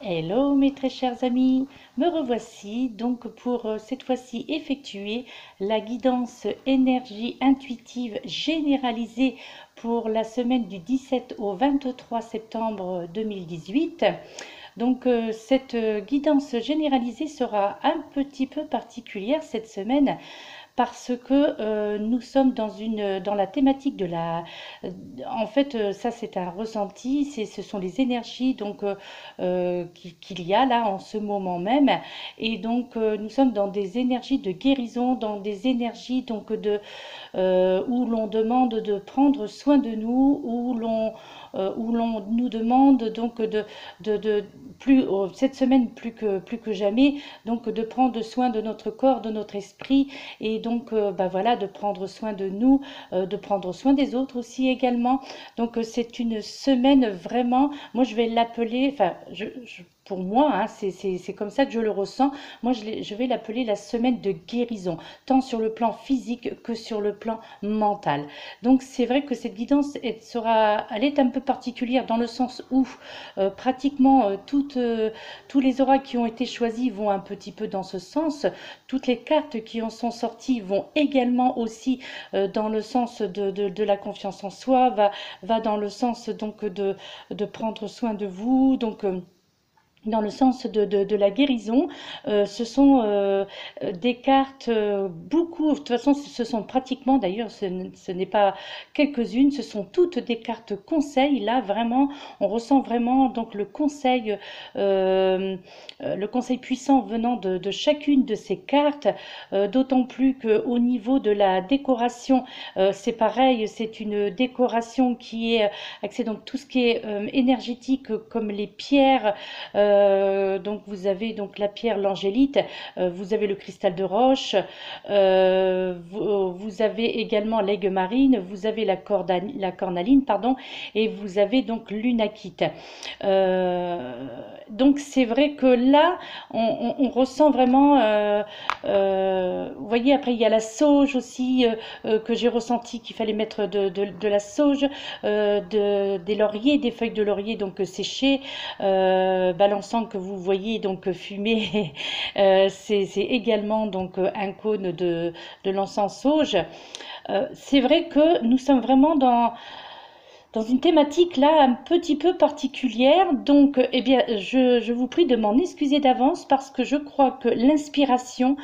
Hello mes très chers amis, me revoici donc pour cette fois-ci effectuer la guidance énergie intuitive généralisée pour la semaine du 17 au 23 septembre 2018. Donc cette guidance généralisée sera un petit peu particulière cette semaine parce que nous sommes dans la thématique de la... en fait, ça c'est un ressenti, ce sont les énergies donc qu'il y a là en ce moment même. Et donc nous sommes dans des énergies de guérison, dans des énergies donc où l'on demande de prendre soin de nous, où l'on nous demande donc de plus cette semaine plus que jamais donc de prendre soin de notre corps, de notre esprit et donc voilà de prendre soin de nous, de prendre soin des autres aussi également. Donc c'est une semaine vraiment, moi je vais l'appeler, enfin pour moi, hein, c'est comme ça que je le ressens. Moi, je vais l'appeler la semaine de guérison, tant sur le plan physique que sur le plan mental. Donc, c'est vrai que cette guidance, elle est un peu particulière dans le sens où pratiquement tous les auras qui ont été choisis vont un petit peu dans ce sens. Toutes les cartes qui en sont sorties vont également aussi dans le sens de la confiance en soi, va dans le sens donc de prendre soin de vous. Donc, dans le sens de la guérison, ce sont des cartes, beaucoup, de toute façon ce sont pratiquement, d'ailleurs ce n'est pas quelques-unes, ce sont toutes des cartes conseils, là vraiment, on ressent vraiment donc le conseil puissant venant de chacune de ces cartes, d'autant plus qu'au niveau de la décoration, c'est pareil, c'est une décoration qui est axée donc tout ce qui est énergétique comme les pierres, donc vous avez donc la pierre l'angélite, vous avez le cristal de roche, vous avez également l'aigue marine, vous avez la cornaline pardon, et vous avez donc l'unakite. Donc c'est vrai que là on ressent vraiment, vous voyez, après il y a la sauge aussi, que j'ai ressenti qu'il fallait mettre de la sauge, des lauriers, des feuilles de laurier donc séchées, l'encens que vous voyez donc fumer, c'est également donc un cône de l'encens sauge. C'est vrai que nous sommes vraiment dans une thématique là un petit peu particulière, donc eh bien je vous prie de m'en excuser d'avance parce que je crois que l'inspiration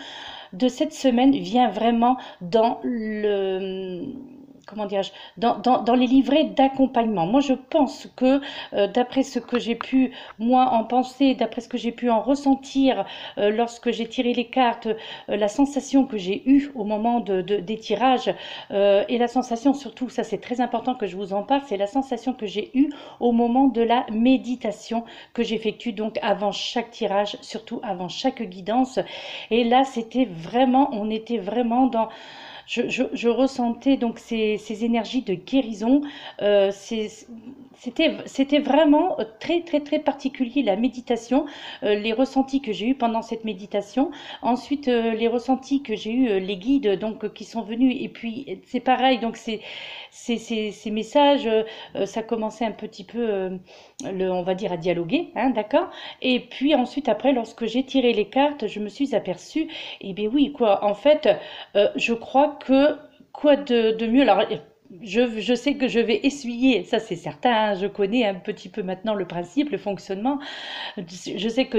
de cette semaine vient vraiment dans le... comment dirais-je, dans les livrets d'accompagnement. Moi, je pense que, d'après ce que j'ai pu, moi, en penser, d'après ce que j'ai pu en ressentir lorsque j'ai tiré les cartes, la sensation que j'ai eue au moment des tirages, et la sensation surtout, ça c'est très important que je vous en parle, c'est la sensation que j'ai eue au moment de la méditation que j'effectue donc avant chaque tirage, surtout avant chaque guidance. Et là, c'était vraiment, on était vraiment dans... Je ressentais donc ces énergies de guérison. C'était vraiment très très très particulier la méditation, les ressentis que j'ai eu pendant cette méditation. Ensuite, les ressentis que j'ai eu, les guides donc qui sont venus. Et puis c'est pareil, donc ces messages, ça commençait un petit peu, on va dire, à dialoguer, hein, d'accord. Et puis ensuite après, lorsque j'ai tiré les cartes, je me suis aperçue, et bien oui quoi, en fait. Je crois que quoi de mieux. Alors, je sais que je vais essuyer, ça c'est certain, hein, je connais un petit peu maintenant le principe, le fonctionnement. Je sais que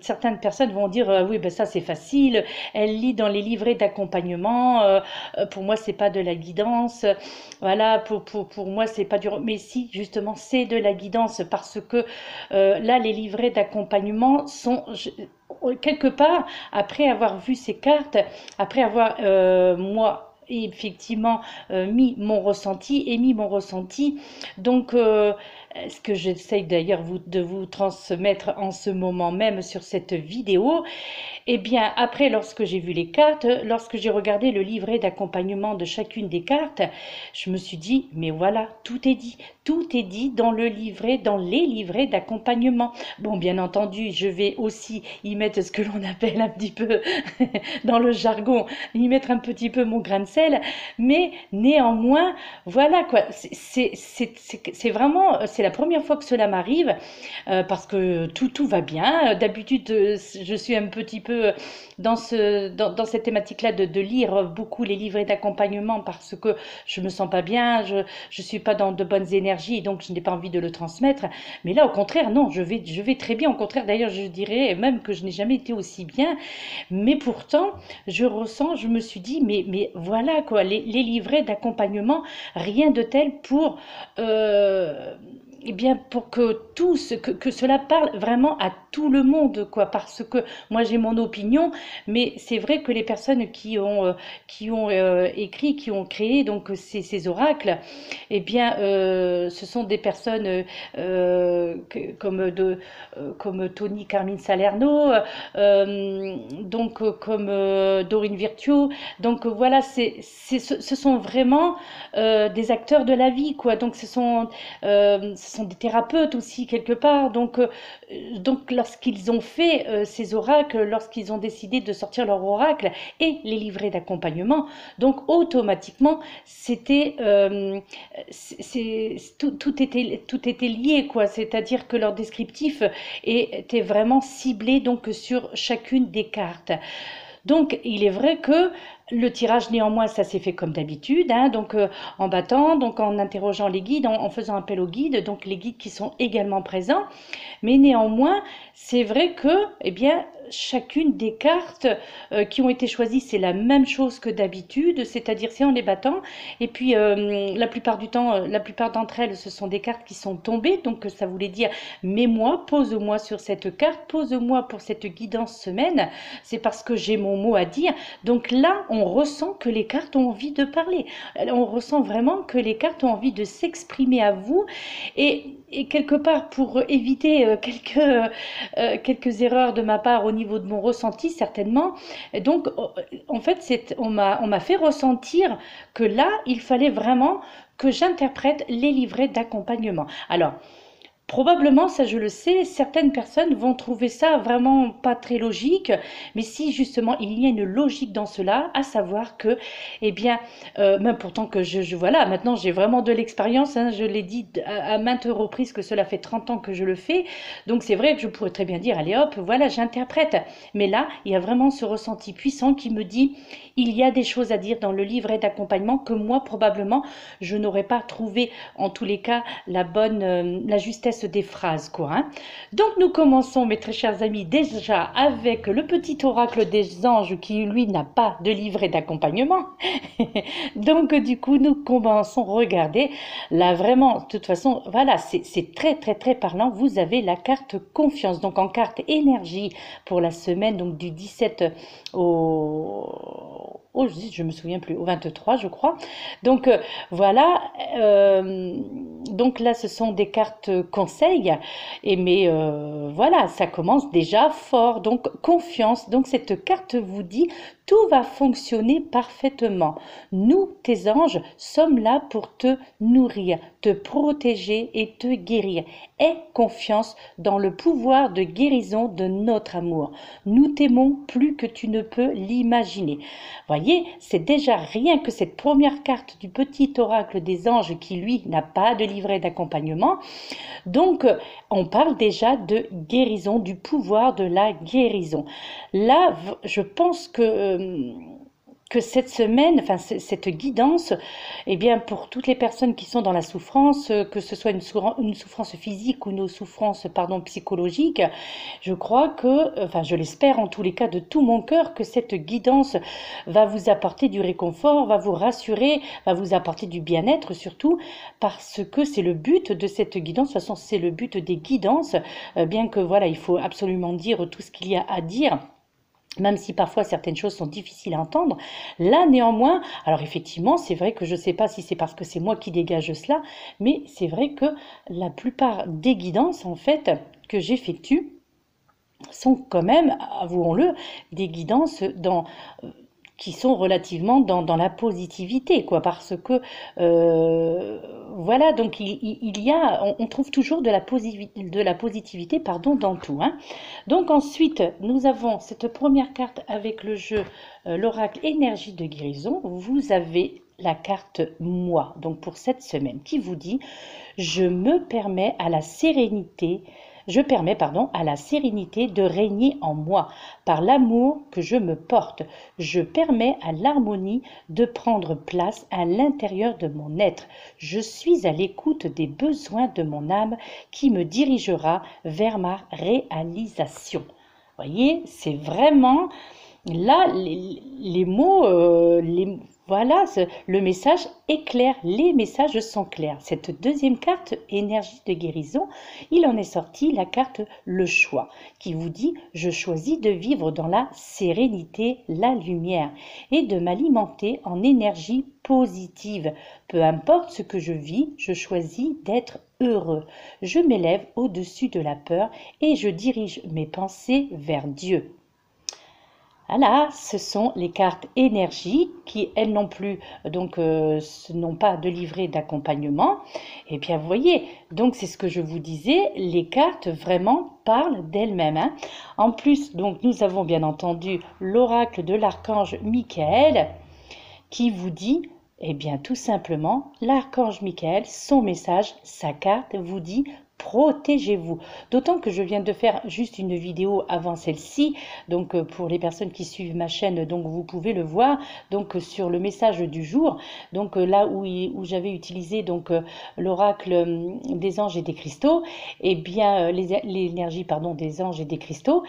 certaines personnes vont dire oui, ben ça c'est facile, elle lit dans les livrets d'accompagnement, pour moi c'est pas de la guidance, voilà, pour moi c'est pas du... Mais si, justement, c'est de la guidance parce que là, les livrets d'accompagnement sont... quelque part, après avoir vu ces cartes, après avoir, moi, effectivement mis mon ressenti, donc ce que j'essaye d'ailleurs de vous transmettre en ce moment même sur cette vidéo. Eh bien, après, lorsque j'ai vu les cartes, lorsque j'ai regardé le livret d'accompagnement de chacune des cartes, je me suis dit, mais voilà, tout est dit. Tout est dit dans le livret, dans les livrets d'accompagnement. Bon, bien entendu, je vais aussi y mettre ce que l'on appelle un petit peu, dans le jargon, y mettre un petit peu mon grain de sel, mais néanmoins, voilà quoi, c'est c'est la première fois que cela m'arrive, parce que tout va bien. D'habitude, je suis un petit peu dans cette thématique-là de lire beaucoup les livrets d'accompagnement parce que je me sens pas bien, je suis pas dans de bonnes énergies, donc je n'ai pas envie de le transmettre. Mais là, au contraire, non, je vais très bien. Au contraire, d'ailleurs, je dirais même que je n'ai jamais été aussi bien. Mais pourtant, je me suis dit, mais voilà quoi, les livrets d'accompagnement, rien de tel pour, eh bien, pour que que cela parle vraiment à tout le monde, quoi, parce que moi j'ai mon opinion, mais c'est vrai que les personnes qui ont écrit, qui ont créé donc ces oracles, eh bien, ce sont des personnes comme Tony Carmine Salerno, comme Dorine Virtue. Donc voilà, ce sont vraiment des acteurs de la vie, quoi. Donc ce sont des thérapeutes aussi quelque part. Donc lorsqu'ils ont fait ces oracles, lorsqu'ils ont décidé de sortir leur oracle et les livrets d'accompagnement, donc automatiquement tout était lié, quoi. C'est-à-dire que leur descriptif était vraiment ciblé donc sur chacune des cartes. Donc, il est vrai que le tirage, néanmoins, ça s'est fait comme d'habitude, hein, donc en battant, donc en interrogeant les guides, en faisant appel aux guides, donc les guides qui sont également présents. Mais néanmoins, c'est vrai que, eh bien, chacune des cartes qui ont été choisies, c'est la même chose que d'habitude, c'est-à-dire c'est en les battant. Et puis, la plupart du temps, la plupart d'entre elles, ce sont des cartes qui sont tombées, donc ça voulait dire, mets-moi, pose-moi sur cette carte, pose-moi pour cette guidance semaine. C'est parce que j'ai mon mot à dire. Donc là, on ressent que les cartes ont envie de parler. On ressent vraiment que les cartes ont envie de s'exprimer à vous. Et quelque part, pour éviter quelques erreurs de ma part au niveau de mon ressenti, certainement, donc en fait, on m'a fait ressentir que là, il fallait vraiment que j'interprète les livrets d'accompagnement. Alors, probablement, ça je le sais, certaines personnes vont trouver ça vraiment pas très logique, mais si justement il y a une logique dans cela, à savoir que, eh bien, même pourtant que voilà, maintenant j'ai vraiment de l'expérience, hein, je l'ai dit à maintes reprises que cela fait 30 ans que je le fais, donc c'est vrai que je pourrais très bien dire, allez hop, voilà, j'interprète. Mais là, il y a vraiment ce ressenti puissant qui me dit, il y a des choses à dire dans le livret d'accompagnement que moi, probablement, je n'aurais pas trouvé, en tous les cas, la justesse des phrases, quoi. Hein. Donc nous commençons, mes très chers amis, déjà avec le petit oracle des anges qui, lui, n'a pas de livret d'accompagnement. Donc du coup, nous commençons, regardez, là vraiment, de toute façon, voilà, c'est très très très parlant. Vous avez la carte confiance, donc en carte énergie pour la semaine, donc du 17 je me souviens plus, au 23 je crois. Donc voilà, donc là ce sont des cartes conseils, mais voilà, ça commence déjà fort, donc confiance. Donc cette carte vous dit tout va fonctionner parfaitement. Nous, tes anges, sommes là pour te nourrir, te protéger et te guérir. Aie confiance dans le pouvoir de guérison de notre amour. Nous t'aimons plus que tu ne peux l'imaginer. Voyez, c'est déjà rien que cette première carte du petit oracle des anges qui, lui, n'a pas de livret d'accompagnement. Donc, on parle déjà de guérison, du pouvoir de la guérison. Là, je pense que cette semaine, enfin cette guidance, eh bien pour toutes les personnes qui sont dans la souffrance, que ce soit une souffrance physique ou une souffrance psychologique, je crois que, enfin je l'espère en tous les cas de tout mon cœur, que cette guidance va vous apporter du réconfort, va vous rassurer, va vous apporter du bien-être surtout, parce que c'est le but de cette guidance. De toute façon, c'est le but des guidances, bien que voilà, il faut absolument dire tout ce qu'il y a à dire, même si parfois certaines choses sont difficiles à entendre. Là, néanmoins, alors effectivement, c'est vrai que je ne sais pas si c'est parce que c'est moi qui dégage cela, mais c'est vrai que la plupart des guidances, en fait, que j'effectue, sont quand même, avouons-le, des guidances qui sont relativement dans la positivité, quoi, parce que voilà, donc on trouve toujours de la positivité, pardon, dans tout. Hein. Donc ensuite, nous avons cette première carte avec le jeu, l'oracle énergie de guérison. Vous avez la carte moi, donc pour cette semaine, qui vous dit je me permets à la sérénité, je permets, pardon, à la sérénité de régner en moi par l'amour que je me porte. Je permets à l'harmonie de prendre place à l'intérieur de mon être. Je suis à l'écoute des besoins de mon âme qui me dirigera vers ma réalisation. Vous voyez, c'est vraiment là les mots, voilà, le message est clair, les messages sont clairs. Cette deuxième carte, énergie de guérison, il en est sorti la carte le choix, qui vous dit je choisis de vivre dans la sérénité, la lumière et de m'alimenter en énergie positive. Peu importe ce que je vis, je choisis d'être heureux. Je m'élève au-dessus de la peur et je dirige mes pensées vers Dieu. Voilà, ce sont les cartes énergie qui, elles non plus, donc, n'ont pas de livret d'accompagnement. Et bien, vous voyez, donc c'est ce que je vous disais, les cartes vraiment parlent d'elles-mêmes. Hein. En plus, donc, nous avons bien entendu l'oracle de l'archange Michael qui vous dit, eh bien, tout simplement, l'archange Michael, son message, sa carte vous dit protégez-vous. D'autant que je viens de faire juste une vidéo avant celle-ci, donc pour les personnes qui suivent ma chaîne, donc vous pouvez le voir, donc sur le message du jour, donc là où j'avais utilisé donc l'oracle des anges et des cristaux, et bien l'énergie pardon des anges et des cristaux.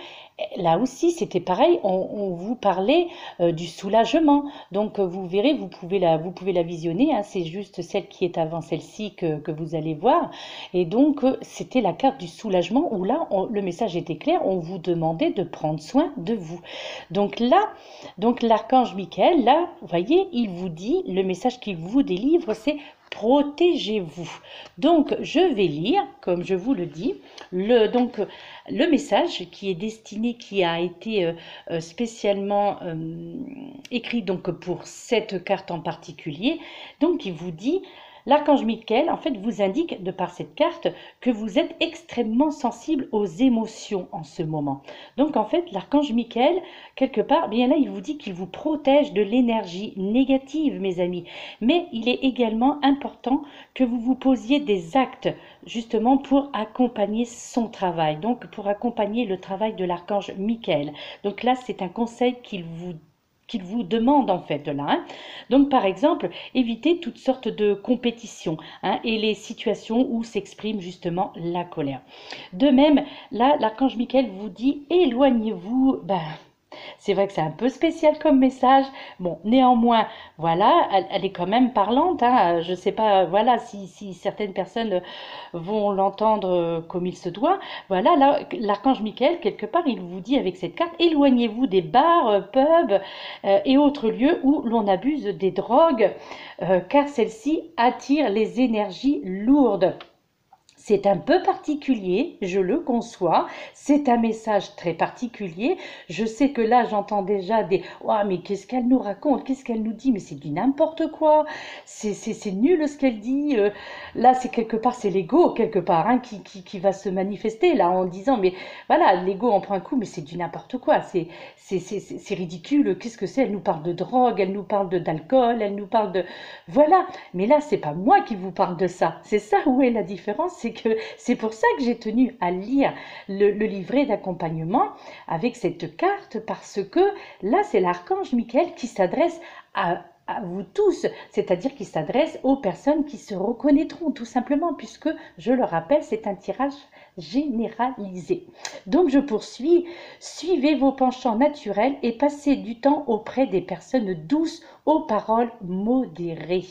Là aussi, c'était pareil, on vous parlait du soulagement. Donc, vous verrez, vous pouvez la visionner. Hein, c'est juste celle qui est avant celle-ci que vous allez voir. Et donc, c'était la carte du soulagement où là, le message était clair. On vous demandait de prendre soin de vous. Donc là, l'archange Michael, là, vous voyez, il vous dit, le message qu'il vous délivre, c'est protégez-vous. Donc, je vais lire, comme je vous le dis, le message qui est destiné, qui a été spécialement écrit donc pour cette carte en particulier. Donc, il vous dit, l'archange Michael, en fait, vous indique de par cette carte que vous êtes extrêmement sensible aux émotions en ce moment. Donc, en fait, l'archange Michael, quelque part, bien là, il vous dit qu'il vous protège de l'énergie négative, mes amis. Mais il est également important que vous vous posiez des actes, justement, pour accompagner son travail. Donc, pour accompagner le travail de l'archange Michael. Donc là, c'est un conseil qu'il vous demande en fait là. Hein. Donc par exemple, évitez toutes sortes de compétitions et les situations où s'exprime justement la colère. De même, là, l'archange Michael vous dit éloignez-vous. C'est vrai que c'est un peu spécial comme message. Bon, néanmoins, voilà, elle est quand même parlante. Hein. Je ne sais pas, voilà, si certaines personnes vont l'entendre comme il se doit. Voilà, là, l'archange Michael, quelque part, il vous dit avec cette carte, éloignez-vous des bars, pubs et autres lieux où l'on abuse des drogues, car celles-ci attirent les énergies lourdes. C'est un peu particulier, je le conçois, c'est un message très particulier. Je sais que là, j'entends déjà des « Oh, mais qu'est-ce qu'elle nous raconte? Qu'est-ce qu'elle nous dit? Mais c'est du n'importe quoi, c'est nul ce qu'elle dit. » Là, c'est quelque part, c'est l'ego, quelque part, qui va se manifester, là, en disant « Mais voilà, l'ego en prend un coup, mais c'est du n'importe quoi, c'est ridicule, qu'est-ce que c'est? Elle nous parle de drogue, elle nous parle d'alcool, elle nous parle de... » Voilà, mais là, c'est pas moi qui vous parle de ça. C'est ça où est la différence, c'est pour ça que j'ai tenu à lire le livret d'accompagnement avec cette carte, parce que là, c'est l'archange Michael qui s'adresse à vous tous, c'est-à-dire qui s'adresse aux personnes qui se reconnaîtront tout simplement, puisque, je le rappelle, c'est un tirage généralisé. Donc je poursuis, suivez vos penchants naturels et passez du temps auprès des personnes douces aux paroles modérées.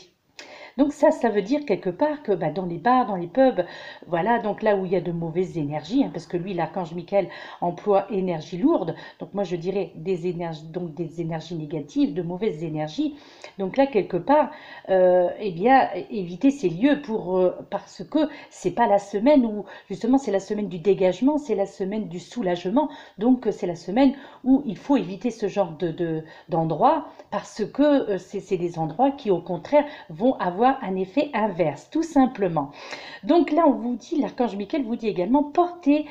Donc ça veut dire quelque part que dans les bars, dans les pubs, voilà, donc là où il y a de mauvaises énergies, parce que lui, l'archange Michael, emploie énergie lourde, donc moi je dirais des énergies négatives, de mauvaises énergies. Donc là, quelque part, eh bien, évitez ces lieux parce que c'est pas la semaine où, justement, c'est la semaine du dégagement, c'est la semaine du soulagement, donc c'est la semaine où il faut éviter ce genre d'endroits, parce que c'est des endroits qui, au contraire, vont avoir avoir un effet inverse, tout simplement. Donc là, on vous dit, l'archange Michael vous dit également, portez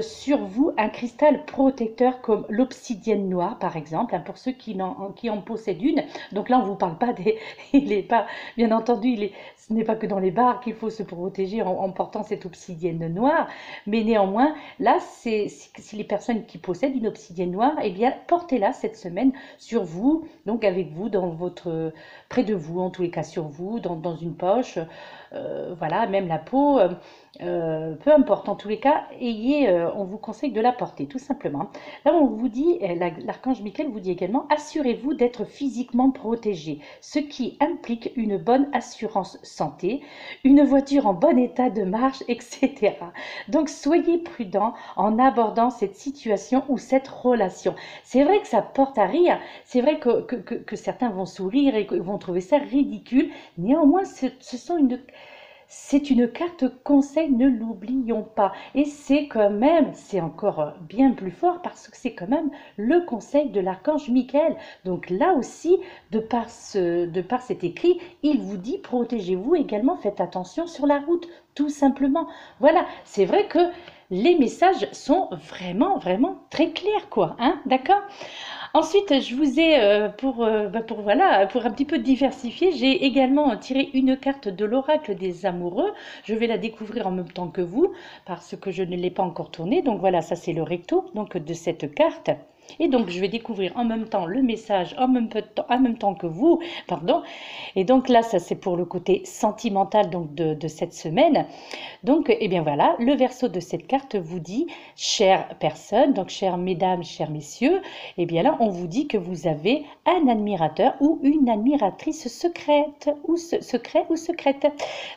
sur vous un cristal protecteur comme l'obsidienne noire, par exemple, hein, pour ceux qui en possèdent une. Donc là, on ne vous parle pas des... Il est pas, bien entendu, ce n'est pas que dans les bars qu'il faut se protéger en portant cette obsidienne noire, mais néanmoins, là, c'est les personnes qui possèdent une obsidienne noire, eh bien, portez-la cette semaine sur vous, donc avec vous, près de vous, en tous les cas sur vous, dans une poche, voilà, même la peau, peu importe, en tous les cas, on vous conseille de la porter, tout simplement. Là, on vous dit, l'archange Michael vous dit également, assurez-vous d'être physiquement protégé, ce qui implique une bonne assurance santé, une voiture en bon état de marche, etc. Donc, soyez prudent en abordant cette situation ou cette relation. C'est vrai que ça porte à rire, c'est vrai que certains vont sourire et vont trouver ça ridicule, néanmoins, c'est une carte conseil, ne l'oublions pas. Et c'est encore bien plus fort parce que c'est quand même le conseil de l'archange Michael. Donc là aussi, de par cet écrit, il vous dit protégez-vous également, faites attention sur la route, tout simplement. Voilà, c'est vrai que les messages sont vraiment, vraiment très clairs, quoi, hein, d'accord ? Ensuite, je vous ai, pour un petit peu diversifier, j'ai également tiré une carte de l'oracle des amoureux. Je vais la découvrir en même temps que vous, parce que je ne l'ai pas encore tournée. Donc voilà, ça c'est le recto donc, de cette carte. Et donc, je vais découvrir en même temps le message, en même temps que vous, pardon. Et donc là, ça c'est pour le côté sentimental donc, de cette semaine. Donc, eh bien voilà, le verso de cette carte vous dit, chère personne, donc chères mesdames, chers messieurs, eh bien là, on vous dit que vous avez un admirateur ou une admiratrice secrète, ou secret ou secrète.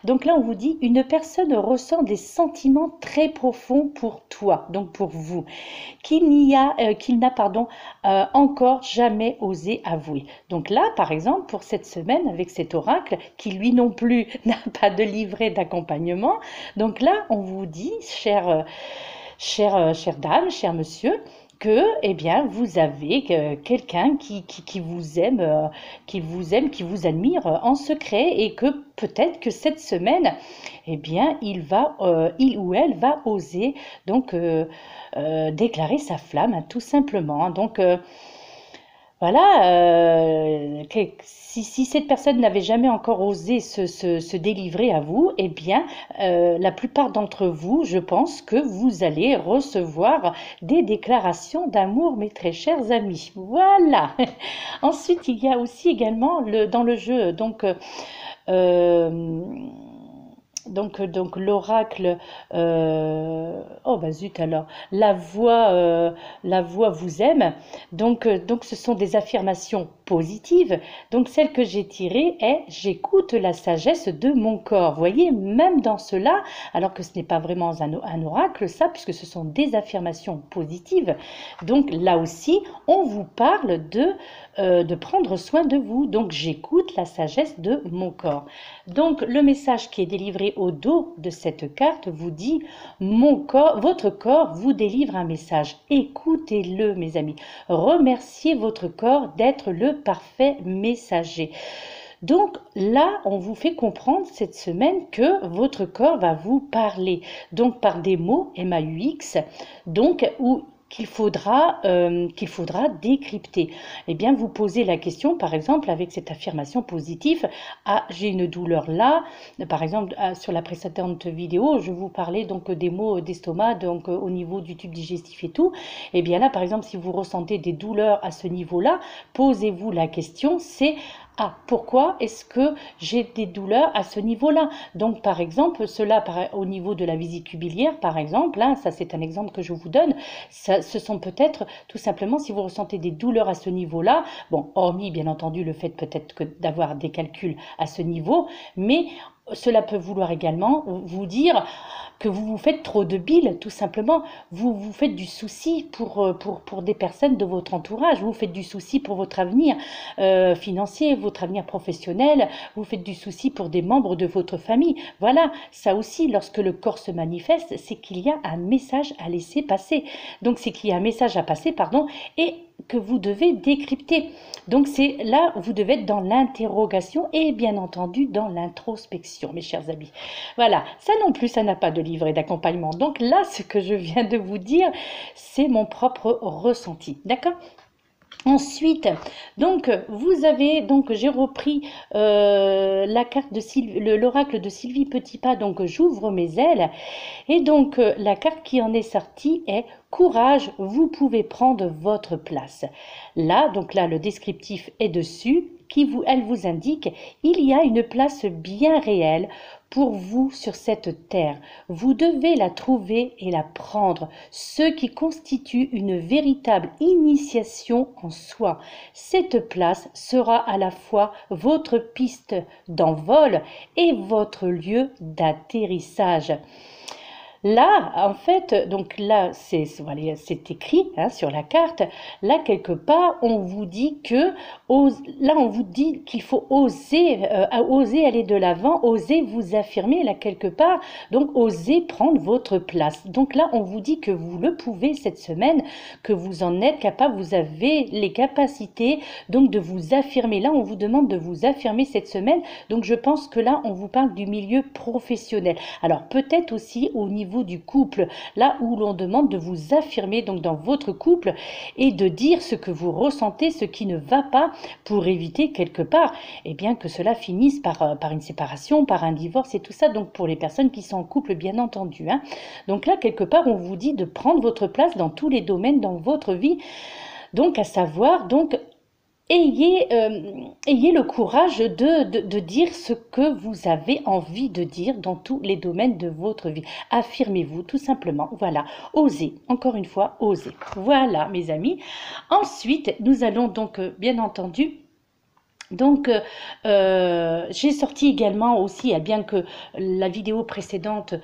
Donc là, on vous dit, une personne ressent des sentiments très profonds pour toi, donc pour vous, qu'il n'a encore jamais osé avouer. Donc là, par exemple, pour cette semaine, avec cet oracle, qui lui non plus n'a pas de livret d'accompagnement, donc là, on vous dit, chère dame, cher monsieur, que, eh bien, vous avez quelqu'un qui vous aime, qui vous admire en secret et que peut-être que cette semaine, eh bien, il ou elle va oser donc déclarer sa flamme, hein, tout simplement. Donc, voilà, si cette personne n'avait jamais encore osé se délivrer à vous, eh bien, la plupart d'entre vous, je pense que vous allez recevoir des déclarations d'amour, mes très chers amis. Voilà. Ensuite, il y a aussi également dans le jeu, donc l'oracle, oh bah zut alors, la voix vous aime, donc ce sont des affirmations positives, donc celle que j'ai tirée est « j'écoute la sagesse de mon corps », vous voyez, même dans cela, alors que ce n'est pas vraiment un oracle ça, puisque ce sont des affirmations positives, donc là aussi, on vous parle de prendre soin de vous, donc j'écoute la sagesse de mon corps. Donc le message qui est délivré au dos de cette carte vous dit votre corps vous délivre un message. Écoutez-le, mes amis. Remerciez votre corps d'être le parfait messager. Donc là, on vous fait comprendre cette semaine que votre corps va vous parler, donc par des mots MAUX, donc qu'il faudra décrypter. Eh bien, vous posez la question, par exemple, avec cette affirmation positive, ah, j'ai une douleur là, par exemple, sur la précédente vidéo, je vous parlais donc des maux d'estomac, donc au niveau du tube digestif et tout. Eh bien là, par exemple, si vous ressentez des douleurs à ce niveau-là, posez-vous la question, c'est ah, pourquoi est-ce que j'ai des douleurs à ce niveau-là? Donc, par exemple, cela au niveau de la vésicule biliaire, par exemple, hein, ça c'est un exemple que je vous donne, ce sont peut-être tout simplement si vous ressentez des douleurs à ce niveau-là, bon, hormis bien entendu le fait peut-être d'avoir des calculs à ce niveau, mais cela peut vouloir également vous dire que vous vous faites trop de bile, tout simplement. Vous vous faites du souci pour des personnes de votre entourage. Vous faites du souci pour votre avenir financier, votre avenir professionnel. Vous faites du souci pour des membres de votre famille. Voilà, ça aussi, lorsque le corps se manifeste, c'est qu'il y a un message à laisser passer. Donc, c'est qu'il y a un message à passer, pardon, et que vous devez décrypter. Donc c'est là, vous devez être dans l'interrogation et bien entendu dans l'introspection, mes chers amis. Voilà, ça non plus, ça n'a pas de livret d'accompagnement. Donc là, ce que je viens de vous dire, c'est mon propre ressenti, d'accord? Ensuite, donc vous avez, donc j'ai repris la carte de Sylvie, l'oracle de Sylvie Petitpas, donc j'ouvre mes ailes, et donc la carte qui en est sortie est courage, vous pouvez prendre votre place. Là, donc là le descriptif est dessus, elle vous indique, il y a une place bien réelle pour vous sur cette terre. Vous devez la trouver et la prendre, ce qui constitue une véritable initiation en soi. Cette place sera à la fois votre piste d'envol et votre lieu d'atterrissage. Là, en fait, donc là, c'est écrit hein, sur la carte. Là, quelque part, on vous dit que, là, on vous dit qu'il faut oser, oser aller de l'avant, oser vous affirmer là quelque part. Donc, oser prendre votre place. Donc là, on vous dit que vous le pouvez cette semaine, que vous en êtes capable, vous avez les capacités donc de vous affirmer. Là, on vous demande de vous affirmer cette semaine. Donc, je pense que là, on vous parle du milieu professionnel. Alors, peut-être aussi au niveau du couple, là où l'on demande de vous affirmer donc dans votre couple et de dire ce que vous ressentez, ce qui ne va pas pour éviter quelque part eh bien que cela finisse par une séparation, par un divorce et tout ça, donc pour les personnes qui sont en couple bien entendu. Hein. Donc là quelque part on vous dit de prendre votre place dans tous les domaines dans votre vie, donc à savoir donc ayez le courage de dire ce que vous avez envie de dire dans tous les domaines de votre vie. Affirmez-vous tout simplement. Voilà, osez. Encore une fois, osez. Voilà, mes amis. Ensuite, nous allons donc, bien entendu, donc, j'ai sorti également aussi, bien que la vidéo précédente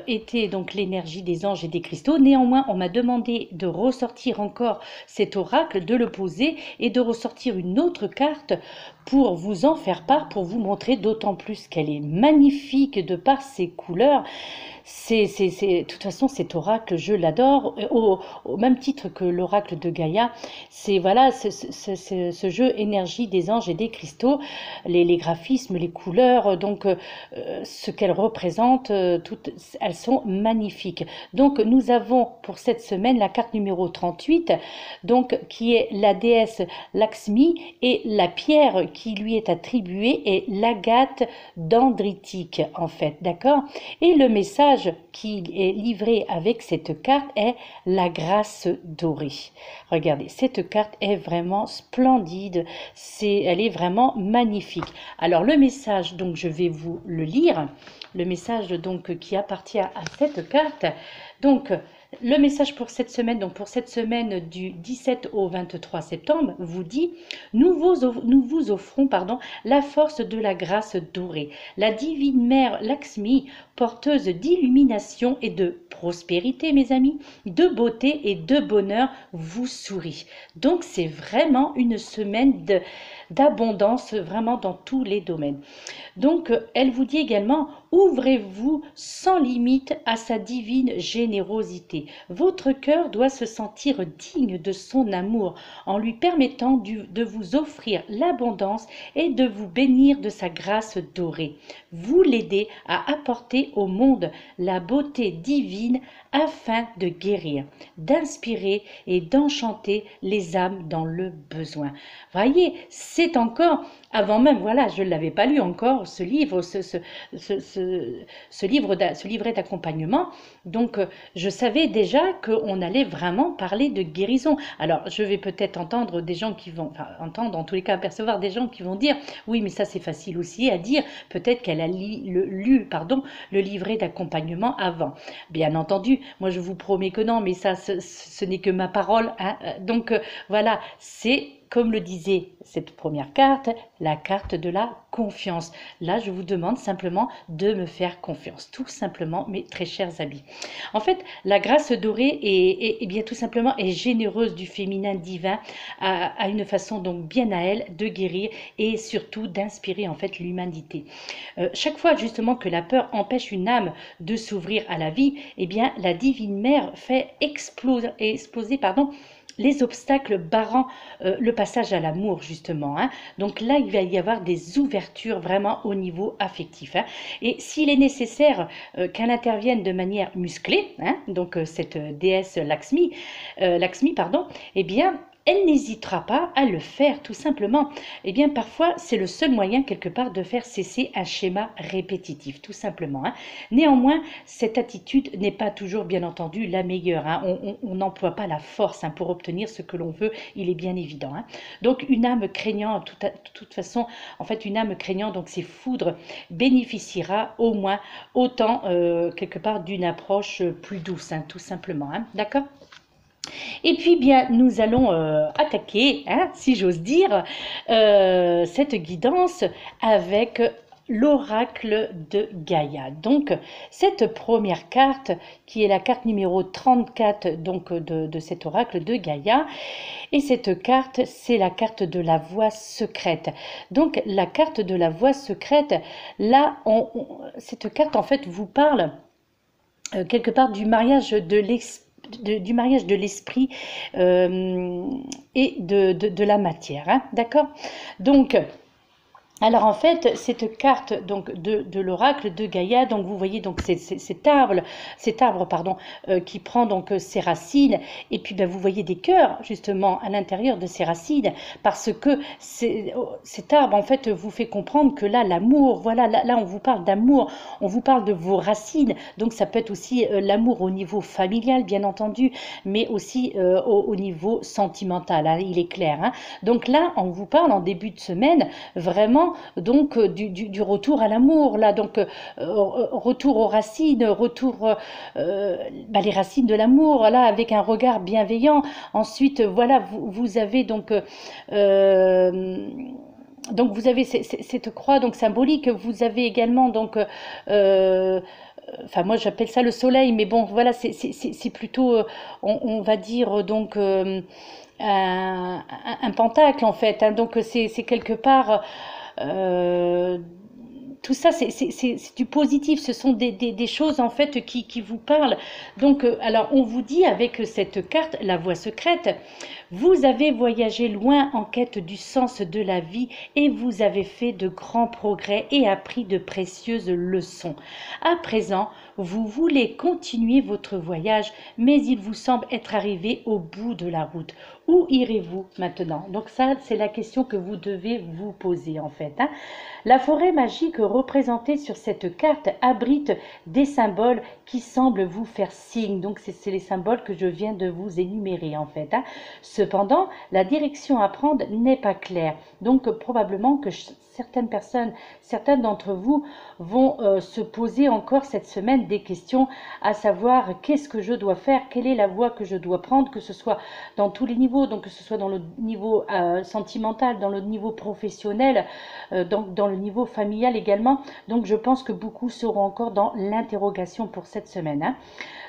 était donc l'énergie des anges et des cristaux, néanmoins on m'a demandé de ressortir encore cet oracle, de le poser et de ressortir une autre carte pour vous en faire part, pour vous montrer d'autant plus qu'elle est magnifique de par ses couleurs. De toute façon, cet oracle, je l'adore, au même titre que l'oracle de Gaïa. C'est voilà, ce jeu énergie des anges et des cristaux, les graphismes, les couleurs, donc ce qu'elles représentent, toutes, elles sont magnifiques. Donc nous avons pour cette semaine la carte numéro 38, donc qui est la déesse Lakshmi, et la pierre qui lui est attribuée est l'agate dendritique en fait, d'accord? Et le message qui est livré avec cette carte est la grâce dorée. Regardez, cette carte est vraiment splendide, elle est vraiment magnifique. Alors le message, donc je vais vous le lire, le message donc qui appartient à cette carte. Donc le message pour cette semaine, donc pour cette semaine du 17 au 23 septembre, vous dit nous vous offrons la force de la grâce dorée. La divine mère Lakshmi, porteuse d'illumination et de prospérité, mes amis, de beauté et de bonheur, vous sourit. Donc c'est vraiment une semaine d'abondance, vraiment dans tous les domaines. Donc elle vous dit également, ouvrez-vous sans limite à sa divine générosité. Votre cœur doit se sentir digne de son amour en lui permettant de vous offrir l'abondance et de vous bénir de sa grâce dorée. Vous l'aidez à apporter au monde la beauté divine afin de guérir, d'inspirer et d'enchanter les âmes dans le besoin. Voyez, c'est encore, avant même, voilà, je ne l'avais pas lu encore, ce livre, ce livret d'accompagnement, donc je savais déjà qu'on allait vraiment parler de guérison. Alors, je vais peut-être entendre des gens qui vont, entendre, en tous les cas, apercevoir des gens qui vont dire, oui, mais ça c'est facile aussi à dire, peut-être qu'elle a lu le livret d'accompagnement avant. Bien entendu, moi je vous promets que non, mais ça ce n'est que ma parole, hein. Donc voilà, c'est comme le disait cette première carte, la carte de la confiance. Là, je vous demande simplement de me faire confiance, tout simplement, mes très chers amis. En fait, la grâce dorée est bien tout simplement est généreuse du féminin divin, à une façon donc bien à elle de guérir et surtout d'inspirer en fait l'humanité. Chaque fois justement que la peur empêche une âme de s'ouvrir à la vie, eh bien la divine mère fait exploser les obstacles barrant le passage à l'amour, justement, hein. Donc là, il va y avoir des ouvertures vraiment au niveau affectif, hein. Et s'il est nécessaire qu'elle intervienne de manière musclée, hein, donc cette déesse Lakshmi, pardon, eh bien, elle n'hésitera pas à le faire, tout simplement. Eh bien, parfois, c'est le seul moyen, quelque part, de faire cesser un schéma répétitif, tout simplement, hein. Néanmoins, cette attitude n'est pas toujours, bien entendu, la meilleure, hein. On n'emploie pas la force, hein, pour obtenir ce que l'on veut, il est bien évident, hein. Donc, une âme craignant, de toute façon, en fait, une âme craignant, donc ces foudres, bénéficiera au moins autant, quelque part, d'une approche plus douce, hein, tout simplement, hein. D'accord? Et puis bien, nous allons attaquer, hein, si j'ose dire, cette guidance avec l'oracle de Gaïa. Donc, cette première carte, qui est la carte numéro 34 donc, de cet oracle de Gaïa, et cette carte, c'est la carte de la voie secrète. Donc, la carte de la voie secrète, là, cette carte, en fait, vous parle quelque part du mariage de l'esprit et de la matière, hein, d'accord? Donc, alors en fait, cette carte donc de l'oracle de Gaïa, donc vous voyez donc cet arbre pardon, qui prend donc ses racines, et puis ben, vous voyez des cœurs justement à l'intérieur de ces racines, parce que cet arbre en fait vous fait comprendre que là l'amour, voilà, là on vous parle d'amour, on vous parle de vos racines, donc ça peut être aussi l'amour au niveau familial bien entendu, mais aussi au niveau sentimental, hein, il est clair, hein. Donc là on vous parle en début de semaine vraiment donc du retour à l'amour, là, donc retour aux racines, retour les racines de l'amour, voilà, avec un regard bienveillant. Ensuite, voilà, vous avez donc vous avez cette croix donc symbolique. Vous avez également donc enfin moi j'appelle ça le soleil, mais bon voilà, c'est plutôt on va dire donc un pentacle en fait, hein. Donc c'est quelque part tout ça, c'est du positif, ce sont des choses en fait qui vous parlent. Donc, alors on vous dit avec cette carte, la voie secrète, vous avez voyagé loin en quête du sens de la vie et vous avez fait de grands progrès et appris de précieuses leçons. À présent, vous voulez continuer votre voyage, mais il vous semble être arrivé au bout de la route. Où irez-vous maintenant? Donc ça, c'est la question que vous devez vous poser en fait, hein. La forêt magique représentée sur cette carte abrite des symboles qui semblent vous faire signe. Donc c'est les symboles que je viens de vous énumérer en fait, hein. Cependant, la direction à prendre n'est pas claire. Donc probablement que certaines personnes, certains d'entre vous vont se poser encore cette semaine des questions, à savoir qu'est-ce que je dois faire, quelle est la voie que je dois prendre, que ce soit dans tous les niveaux, donc que ce soit dans le niveau sentimental, dans le niveau professionnel, dans le niveau familial également. Donc je pense que beaucoup seront encore dans l'interrogation pour cette semaine, hein.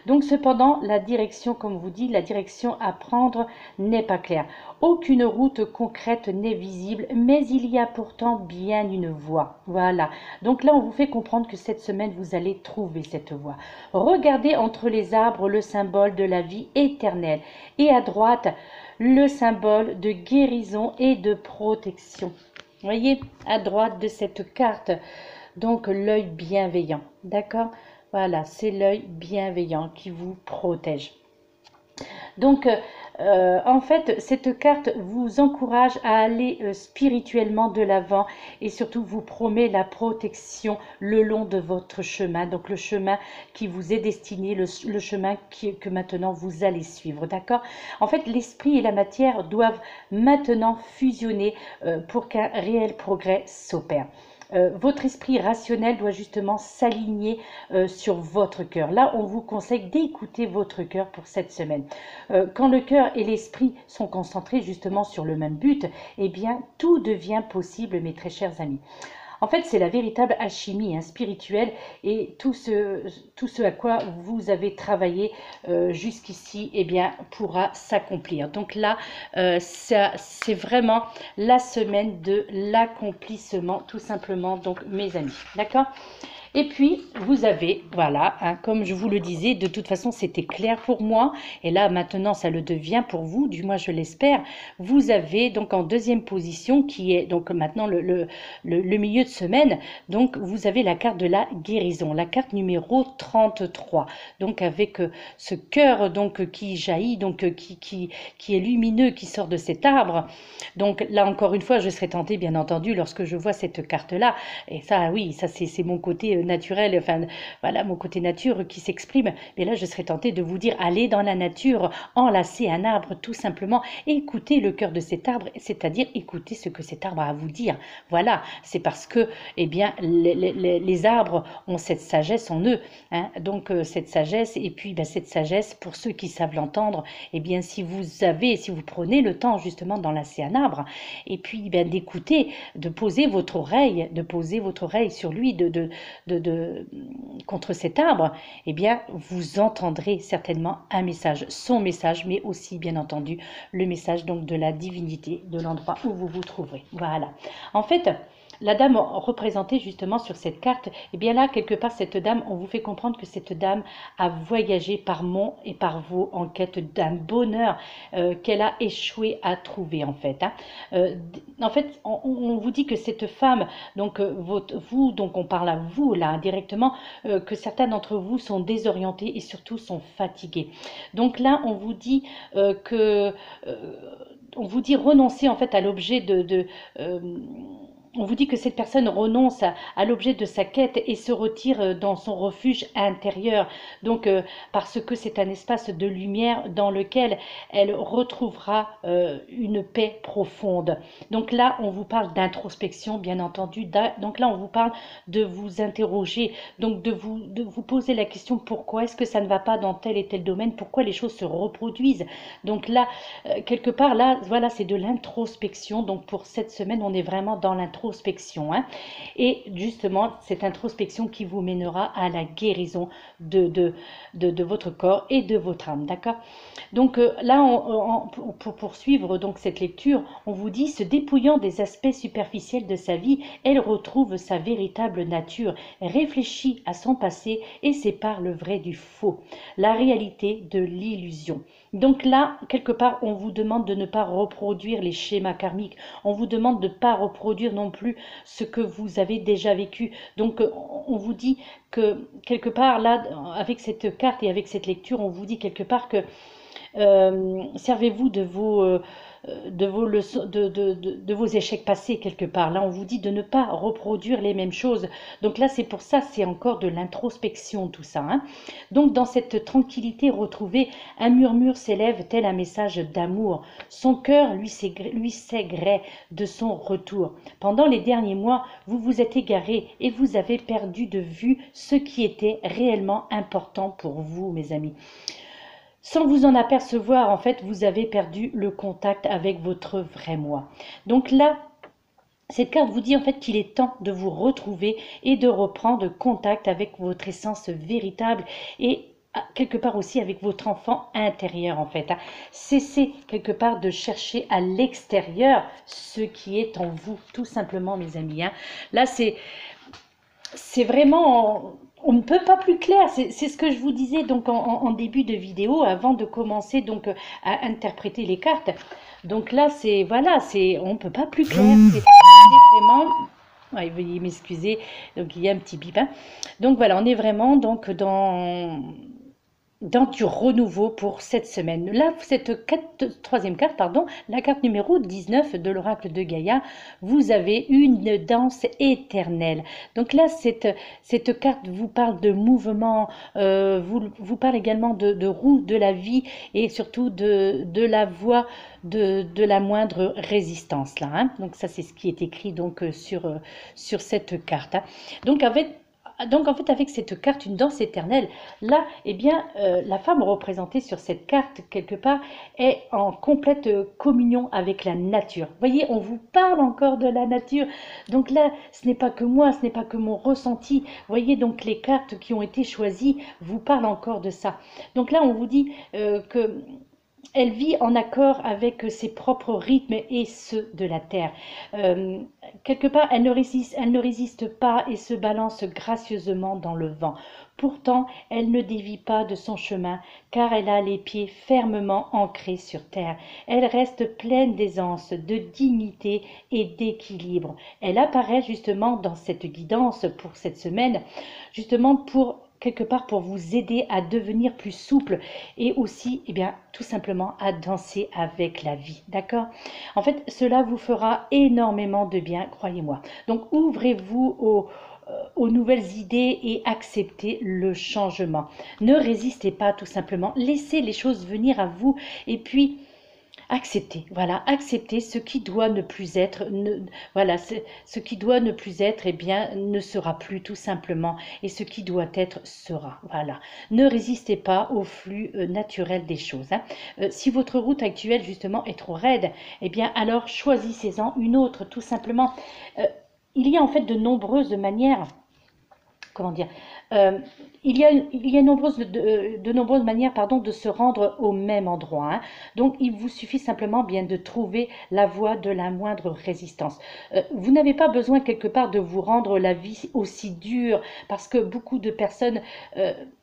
Donc cependant, la direction, comme vous dit, la direction à prendre n'est pas claire. Aucune route concrète n'est visible, mais il y a pourtant bien une voie. Voilà. Donc là, on vous fait comprendre que cette semaine, vous allez trouver cette voie. Regardez entre les arbres le symbole de la vie éternelle. Et à droite, le symbole de guérison et de protection. Vous voyez, à droite de cette carte, donc l'œil bienveillant. D'accord? Voilà, c'est l'œil bienveillant qui vous protège. Donc, en fait, cette carte vous encourage à aller spirituellement de l'avant et surtout vous promet la protection le long de votre chemin. Donc, le chemin qui vous est destiné, le chemin que maintenant vous allez suivre. D'accord? En fait, l'esprit et la matière doivent maintenant fusionner pour qu'un réel progrès s'opère. Votre esprit rationnel doit justement s'aligner sur votre cœur. Là, on vous conseille d'écouter votre cœur pour cette semaine. Quand le cœur et l'esprit sont concentrés justement sur le même but, eh bien, tout devient possible, mes très chers amis. En fait, c'est la véritable alchimie, hein, spirituelle, et tout ce à quoi vous avez travaillé jusqu'ici, eh bien, pourra s'accomplir. Donc là, c'est vraiment la semaine de l'accomplissement, tout simplement, donc mes amis. D'accord? Et puis, vous avez, voilà, hein, comme je vous le disais, de toute façon, c'était clair pour moi. Et là, maintenant, ça le devient pour vous, du moins, je l'espère. Vous avez donc en deuxième position, qui est donc maintenant le milieu de semaine, donc vous avez la carte de la guérison, la carte numéro 33. Donc avec ce cœur donc qui jaillit, donc qui est lumineux, qui sort de cet arbre. Donc là, encore une fois, je serais tentée, bien entendu, lorsque je vois cette carte-là. Et ça, oui, ça c'est mon côté naturel, enfin voilà, mon côté nature qui s'exprime. Mais là, je serais tentée de vous dire, allez dans la nature, enlacez un arbre tout simplement, écoutez le cœur de cet arbre, c'est-à-dire écoutez ce que cet arbre a à vous dire. Voilà, c'est parce que, eh bien, les arbres ont cette sagesse en eux, hein, donc cette sagesse, et puis ben, cette sagesse, pour ceux qui savent l'entendre, eh bien, si vous prenez le temps justement d'enlacer un arbre, et puis ben, d'écouter, de poser votre oreille sur lui, contre cet arbre, eh bien, vous entendrez certainement un message, son message, mais aussi, bien entendu, le message donc de la divinité de l'endroit où vous vous trouverez. Voilà. En fait, la dame représentée justement sur cette carte, eh bien là, quelque part, cette dame, on vous fait comprendre que cette dame a voyagé par monts et par vaux en quête d'un bonheur qu'elle a échoué à trouver, en fait. Hein. En fait, on vous dit que cette femme, donc vous, donc on parle à vous là directement, que certains d'entre vous sont désorientés et surtout sont fatigués. Donc là, on vous dit on vous dit renoncer en fait à l'objet on vous dit que cette personne renonce à l'objet de sa quête et se retire dans son refuge intérieur. Donc, parce que c'est un espace de lumière dans lequel elle retrouvera une paix profonde. Donc là, on vous parle d'introspection, bien entendu. Donc là, on vous parle de vous interroger, donc de vous poser la question pourquoi est-ce que ça ne va pas dans tel et tel domaine, pourquoi les choses se reproduisent. Donc là, quelque part, là, voilà, c'est de l'introspection. Donc pour cette semaine, on est vraiment dans l'introspection. Hein, et justement, cette introspection qui vous mènera à la guérison de votre corps et de votre âme, d'accord. Donc là, pour poursuivre donc cette lecture, on vous dit, se dépouillant des aspects superficiels de sa vie, elle retrouve sa véritable nature, réfléchit à son passé et sépare le vrai du faux, la réalité de l'illusion. Donc là, quelque part, on vous demande de ne pas reproduire les schémas karmiques. On vous demande de ne pas reproduire non plus ce que vous avez déjà vécu. Donc, on vous dit que, quelque part, là, avec cette carte et avec cette lecture, on vous dit quelque part que servez-vous de vos échecs passés quelque part. Là, on vous dit de ne pas reproduire les mêmes choses. Donc là, c'est pour ça, c'est encore de l'introspection, tout ça. Hein. Donc, dans cette tranquillité retrouvée, un murmure s'élève tel un message d'amour. Son cœur lui s'aigrait de son retour. Pendant les derniers mois, vous vous êtes égaré et vous avez perdu de vue ce qui était réellement important pour vous, mes amis. Sans vous en apercevoir, en fait, vous avez perdu le contact avec votre vrai moi. Donc là, cette carte vous dit en fait qu'il est temps de vous retrouver et de reprendre contact avec votre essence véritable et quelque part aussi avec votre enfant intérieur en fait. Hein. Cessez quelque part de chercher à l'extérieur ce qui est en vous, tout simplement mes amis. Hein. Là, c'est vraiment... On ne peut pas plus clair, c'est ce que je vous disais donc en début de vidéo avant de commencer donc à interpréter les cartes. Donc là c'est voilà, on ne peut pas plus clair, c'est vraiment, ouais, veuillez m'excuser, donc il y a un petit bip. Hein. Donc voilà, on est vraiment donc dans du renouveau pour cette semaine. Là, cette troisième carte, pardon, la carte numéro 19 de l'oracle de Gaïa, vous avez une danse éternelle. Donc là, cette carte vous parle de mouvement, vous parle également de roue de la vie et surtout de la voie de la moindre résistance. Là, hein. Donc ça, c'est ce qui est écrit donc, sur cette carte. Hein. Donc en fait, avec cette carte, une danse éternelle, là, eh bien, la femme représentée sur cette carte, quelque part, est en complète communion avec la nature. Vous voyez, on vous parle encore de la nature. Donc là, ce n'est pas que moi, ce n'est pas que mon ressenti. Vous voyez, donc les cartes qui ont été choisies vous parlent encore de ça. Donc là, on vous dit que elle vit en accord avec ses propres rythmes et ceux de la terre. Euh, Quelque part, elle ne résiste pas et se balance gracieusement dans le vent. Pourtant, elle ne dévie pas de son chemin, car elle a les pieds fermement ancrés sur terre. Elle reste pleine d'aisance, de dignité et d'équilibre. Elle apparaît justement dans cette guidance pour cette semaine, justement pour quelque part pour vous aider à devenir plus souple et aussi, eh bien, tout simplement à danser avec la vie, d'accord? En fait, cela vous fera énormément de bien, croyez-moi. Donc, ouvrez-vous aux nouvelles idées et acceptez le changement. Ne résistez pas, tout simplement. Laissez les choses venir à vous et puis acceptez, voilà, acceptez ce qui doit ne plus être, voilà, ce qui doit ne plus être, eh bien, ne sera plus tout simplement, et ce qui doit être sera, voilà. Ne résistez pas au flux naturel des choses, hein. Si votre route actuelle justement est trop raide, eh bien, alors choisissez-en une autre, tout simplement. Euh, il y a en fait de nombreuses manières, comment dire, euh, il y a de nombreuses manières pardon, de se rendre au même endroit, hein. Donc, il vous suffit simplement bien de trouver la voie de la moindre résistance. Vous n'avez pas besoin quelque part de vous rendre la vie aussi dure, parce que beaucoup de personnes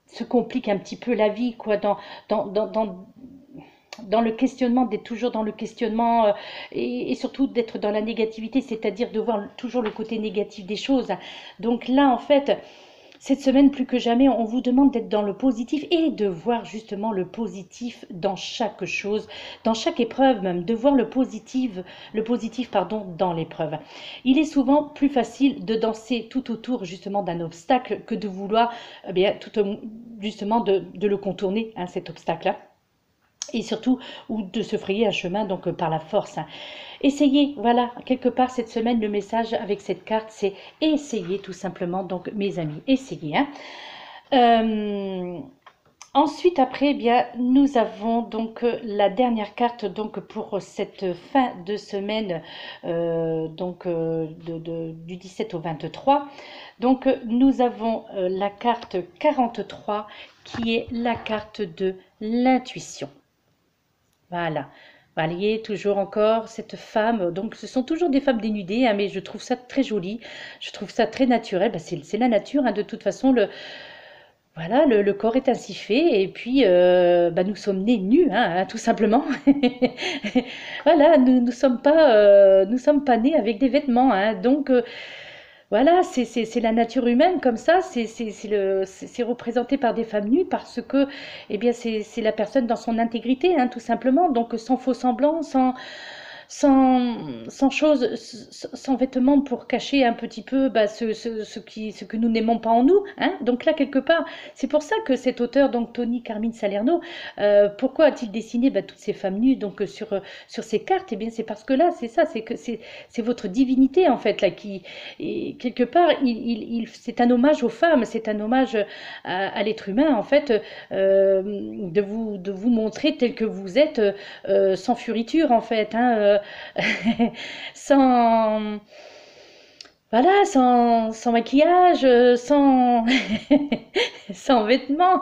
se compliquent un petit peu la vie, quoi, dans, dans, dans dans le questionnement, d'être toujours dans le questionnement et surtout d'être dans la négativité, c'est-à-dire de voir toujours le côté négatif des choses. Donc là, en fait, cette semaine, plus que jamais, on vous demande d'être dans le positif et de voir justement le positif dans chaque chose, dans chaque épreuve même, de voir le positif pardon, dans l'épreuve. Il est souvent plus facile de danser tout autour justement d'un obstacle que de vouloir eh bien, justement de le contourner, hein, cet obstacle-là. Et surtout, ou de se frayer un chemin donc par la force, hein. Essayez, voilà, quelque part cette semaine, le message avec cette carte, c'est essayez tout simplement, donc mes amis, essayez, hein. Euh, Ensuite, après, eh bien, nous avons donc la dernière carte donc pour cette fin de semaine, du 17 au 23. Donc, nous avons la carte 43 qui est la carte de l'intuition. Voilà. Voyez, toujours encore cette femme. Donc, ce sont toujours des femmes dénudées, hein, mais je trouve ça très joli. Je trouve ça très naturel. Bah, c'est la nature, hein, de toute façon. Voilà, le corps est ainsi fait. Et puis, bah, nous sommes nés nus, hein, tout simplement. Voilà, nous sommes pas nés avec des vêtements, hein. Donc, voilà, c'est la nature humaine comme ça, c'est représenté par des femmes nues parce que, eh bien, c'est la personne dans son intégrité, hein, tout simplement, donc sans faux semblant, sans, sans vêtements pour cacher un petit peu bah, ce que nous n'aimons pas en nous, hein. Donc là, quelque part, c'est pour ça que cet auteur, donc Tony Carmine Salerno, pourquoi a-t-il dessiné bah, toutes ces femmes nues donc, sur ces cartes? Eh bien, c'est parce que là, c'est ça, c'est que c'est votre divinité, en fait, là, qui, et quelque part, c'est un hommage aux femmes, c'est un hommage à l'être humain, en fait, de vous montrer tel que vous êtes, sans furiture, en fait, hein, sans, voilà, sans maquillage, sans, sans vêtements.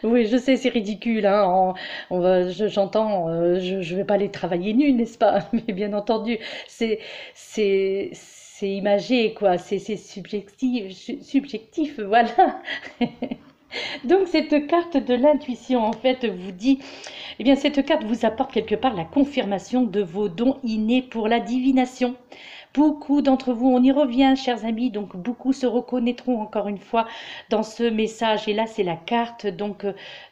Oui, je sais, c'est ridicule, hein, j'entends, je vais pas aller travailler nu, n'est-ce pas? Mais bien entendu, c'est imagé, quoi, c'est subjectif, subjectif, voilà. Donc cette carte de l'intuition, en fait, vous dit, eh bien cette carte vous apporte quelque part la confirmation de vos dons innés pour la divination. Beaucoup d'entre vous, on y revient, chers amis, donc beaucoup se reconnaîtront encore une fois dans ce message. Et là, c'est la carte donc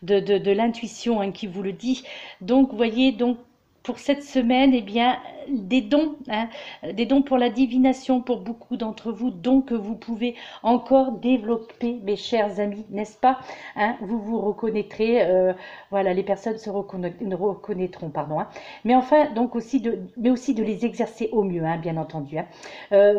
de l'intuition, hein, qui vous le dit. Donc, vous voyez, donc pour cette semaine, eh bien, des dons, hein, des dons pour la divination pour beaucoup d'entre vous, dons que vous pouvez encore développer, mes chers amis, n'est-ce pas, hein, vous vous reconnaîtrez, voilà, les personnes se reconnaîtront, pardon, hein. Mais enfin, donc aussi mais aussi de les exercer au mieux, hein, bien entendu, hein.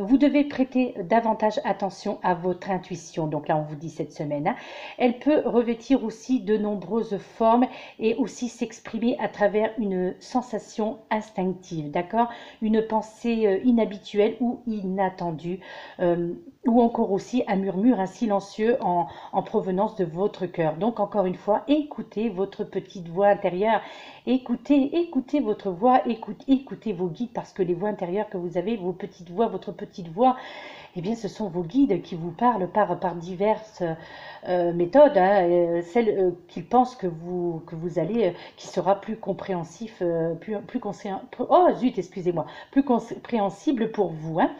Vous devez prêter davantage attention à votre intuition, donc là on vous dit cette semaine, hein. Elle peut revêtir aussi de nombreuses formes et aussi s'exprimer à travers une sensation sensation instinctive, d'accord? Une pensée inhabituelle ou inattendue, ou encore aussi un murmure, un silencieux en provenance de votre cœur. Donc encore une fois, écoutez votre petite voix intérieure, écoutez votre voix, écoutez vos guides, parce que les voix intérieures que vous avez, vos petites voix, votre petite voix, eh bien, ce sont vos guides qui vous parlent par diverses méthodes, hein, celles qu'ils pensent que vous allez, qui sera plus compréhensif, oh zut, excusez-moi, plus compréhensible pour vous, hein.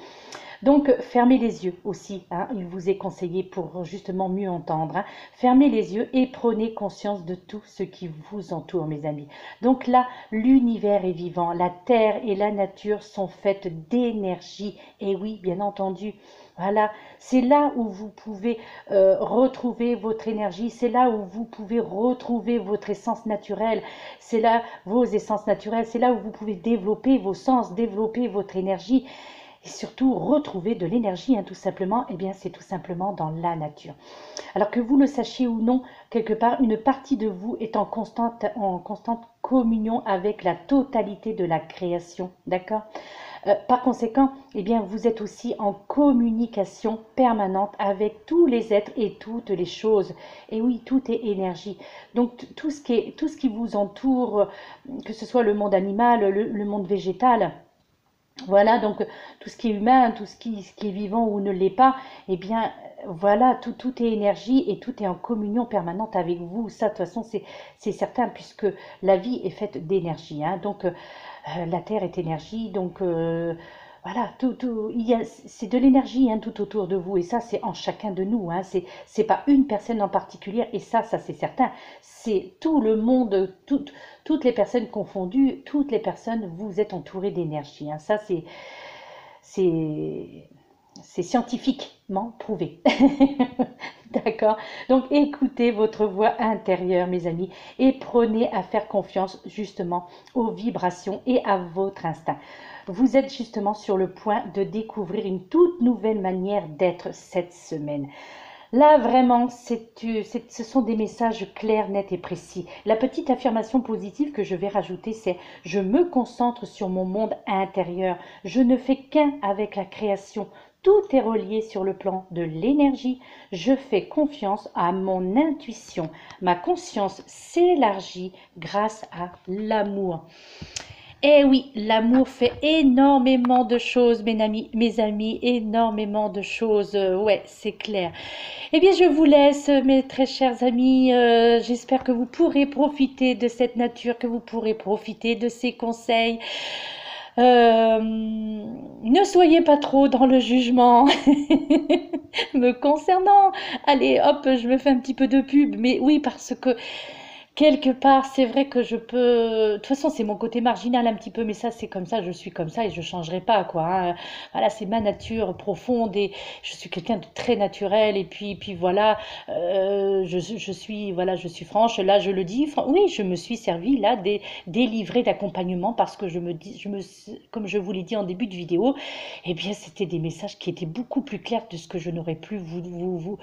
Donc, fermez les yeux aussi, hein, il vous est conseillé pour justement mieux entendre. Hein. Fermez les yeux et prenez conscience de tout ce qui vous entoure, mes amis. Donc là, l'univers est vivant, la terre et la nature sont faites d'énergie. Et oui, bien entendu, voilà, c'est là où vous pouvez retrouver votre énergie, c'est là où vous pouvez retrouver votre essence naturelle, c'est là vos essences naturelles, c'est là où vous pouvez développer vos sens, développer votre énergie. Et surtout retrouver de l'énergie, hein, tout simplement, eh bien c'est tout simplement dans la nature. Alors que vous le sachiez ou non, quelque part, une partie de vous est en constante communion avec la totalité de la création, d'accord? Par conséquent, eh bien, vous êtes aussi en communication permanente avec tous les êtres et toutes les choses. Et oui, tout est énergie. Donc tout ce qui vous entoure, que ce soit le monde animal, le monde végétal, voilà, donc tout ce qui est humain, tout ce qui est vivant ou ne l'est pas, eh bien voilà, tout est énergie et tout est en communion permanente avec vous. Ça, de toute façon, c'est certain, puisque la vie est faite d'énergie. Hein. Donc la Terre est énergie, donc voilà, c'est de l'énergie, hein, tout autour de vous, et ça c'est en chacun de nous, hein, c'est pas une personne en particulier, et ça c'est certain, c'est tout le monde, toutes les personnes confondues, toutes les personnes, vous êtes entourés d'énergie, hein, ça c'est scientifiquement prouvé. D'accord? Donc écoutez votre voix intérieure, mes amis, et prenez à faire confiance justement aux vibrations et à votre instinct. Vous êtes justement sur le point de découvrir une toute nouvelle manière d'être cette semaine. Là, vraiment, ce sont des messages clairs, nets et précis. La petite affirmation positive que je vais rajouter, c'est « Je me concentre sur mon monde intérieur. Je ne fais qu'un avec la création. Tout est relié sur le plan de l'énergie. Je fais confiance à mon intuition. Ma conscience s'élargit grâce à l'amour. » Eh oui, l'amour fait énormément de choses, mes amis, énormément de choses. Ouais, c'est clair. Eh bien, je vous laisse, mes très chers amis. J'espère que vous pourrez profiter de cette nature, que vous pourrez profiter de ces conseils. Ne soyez pas trop dans le jugement me concernant. Allez, hop, je me fais un petit peu de pub. Mais oui, parce que quelque part, c'est vrai que je peux... De toute façon, c'est mon côté marginal un petit peu, mais ça, c'est comme ça, je suis comme ça et je ne changerai pas, quoi. Hein. Voilà, c'est ma nature profonde et je suis quelqu'un de très naturel. Et puis voilà, je suis franche. Là, je le dis, oui, je me suis servi là des livrets d'accompagnement parce que comme je vous l'ai dit en début de vidéo, eh bien, c'était des messages qui étaient beaucoup plus clairs de ce que je n'aurais pu vous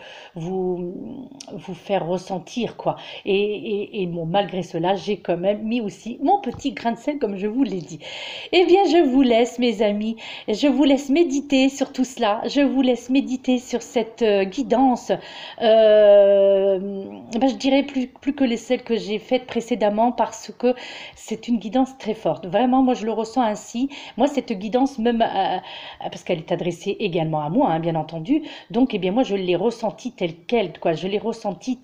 faire ressentir, quoi. Et bon, malgré cela, j'ai quand même mis aussi mon petit grain de sel, comme je vous l'ai dit. Eh bien, je vous laisse, mes amis. Je vous laisse méditer sur tout cela. Je vous laisse méditer sur cette guidance. Je dirais plus que celles que j'ai faites précédemment, parce que c'est une guidance très forte. Vraiment, moi, je le ressens ainsi. Moi, cette guidance, même parce qu'elle est adressée également à moi, hein, bien entendu. Donc, eh bien, moi, je l'ai ressentie telle quelle, quoi. J'ai ressenti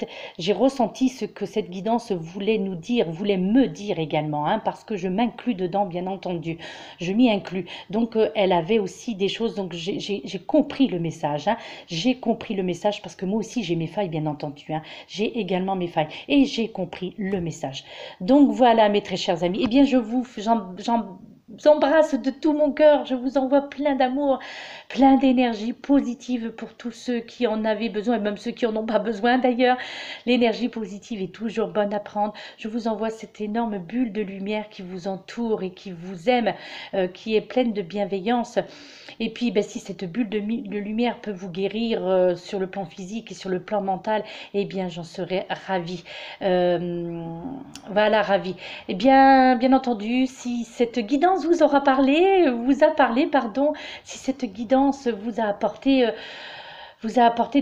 ce que cette guidance voulait nous dire, voulait me dire également, hein, parce que je m'inclus dedans, bien entendu. Je m'y inclus. Donc, elle avait aussi des choses, donc j'ai compris le message. Hein. J'ai compris le message parce que moi aussi, j'ai mes failles, bien entendu. Hein. J'ai également mes failles et j'ai compris le message. Donc, voilà, mes très chers amis. Eh bien, embrasse de tout mon cœur. Je vous envoie plein d'amour, plein d'énergie positive pour tous ceux qui en avaient besoin, et même ceux qui en ont pas besoin d'ailleurs. L'énergie positive est toujours bonne à prendre. Je vous envoie cette énorme bulle de lumière qui vous entoure et qui vous aime, qui est pleine de bienveillance. Et puis, ben, si cette bulle de lumière peut vous guérir sur le plan physique et sur le plan mental, eh bien, j'en serais ravie. Voilà, ravie. Eh bien, bien entendu, si cette guidance vous a parlé, pardon, si cette guidance vous a apporté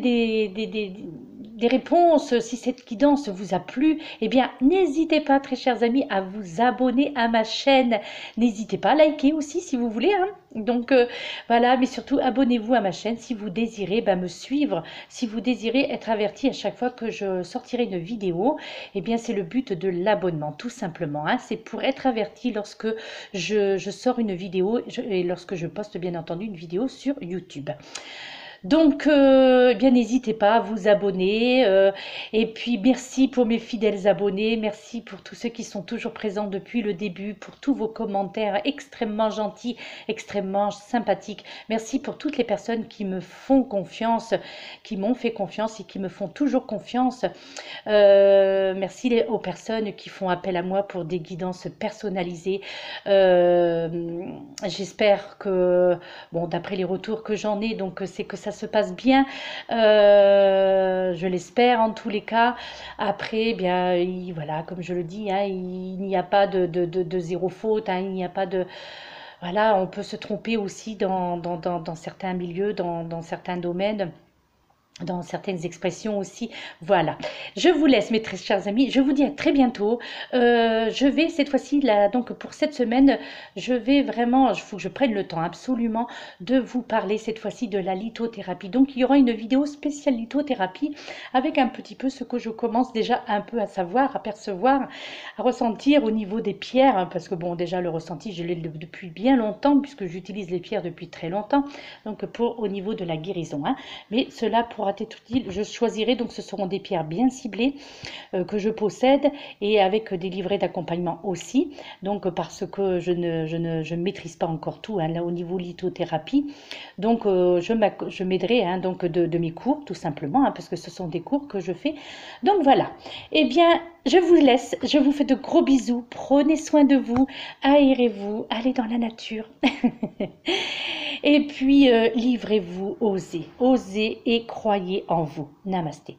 des réponses, si cette guidance vous a plu, eh bien, n'hésitez pas, très chers amis, à vous abonner à ma chaîne. N'hésitez pas à liker aussi si vous voulez, hein. Donc, voilà, mais surtout, abonnez-vous à ma chaîne si vous désirez me suivre, si vous désirez être averti à chaque fois que je sortirai une vidéo. Eh bien, c'est le but de l'abonnement, tout simplement, hein. C'est pour être averti lorsque je sors une vidéo et lorsque je poste, bien entendu, une vidéo sur YouTube. Donc, eh bien, n'hésitez pas à vous abonner. Et puis, merci pour mes fidèles abonnés. Merci pour tous ceux qui sont toujours présents depuis le début, pour tous vos commentaires extrêmement gentils, extrêmement sympathiques. Merci pour toutes les personnes qui me font confiance, qui m'ont fait confiance et qui me font toujours confiance. Merci aux personnes qui font appel à moi pour des guidances personnalisées. J'espère que, bon, d'après les retours que j'en ai, donc c'est que ça se passe bien, je l'espère en tous les cas. Après, bien, voilà, comme je le dis, hein, il n'y a pas de zéro faute, hein, il n'y a pas de... Voilà, on peut se tromper aussi dans certains milieux, dans certains domaines, dans certaines expressions aussi. Voilà, je vous laisse mes très chers amis, je vous dis à très bientôt. Je vais cette fois-ci, donc pour cette semaine, je vais vraiment, il faut que je prenne le temps absolument de vous parler cette fois-ci de la lithothérapie. Donc il y aura une vidéo spéciale lithothérapie avec un petit peu ce que je commence déjà un peu à savoir, à percevoir, à ressentir au niveau des pierres, hein, parce que bon, déjà le ressenti je l'ai depuis bien longtemps puisque j'utilise les pierres depuis très longtemps, donc au niveau de la guérison, hein. Mais cela pourra être utile. Je choisirai, donc ce seront des pierres bien ciblées que je possède et avec des livrets d'accompagnement aussi, donc parce que je ne maîtrise pas encore tout, hein, là au niveau lithothérapie. Donc je m'aiderai, hein, donc de mes cours tout simplement, hein, parce que ce sont des cours que je fais. Donc voilà, eh bien je vous laisse, je vous fais de gros bisous, prenez soin de vous, aérez-vous, allez dans la nature. Et puis, livrez-vous, osez, osez et croyez en vous. Namasté.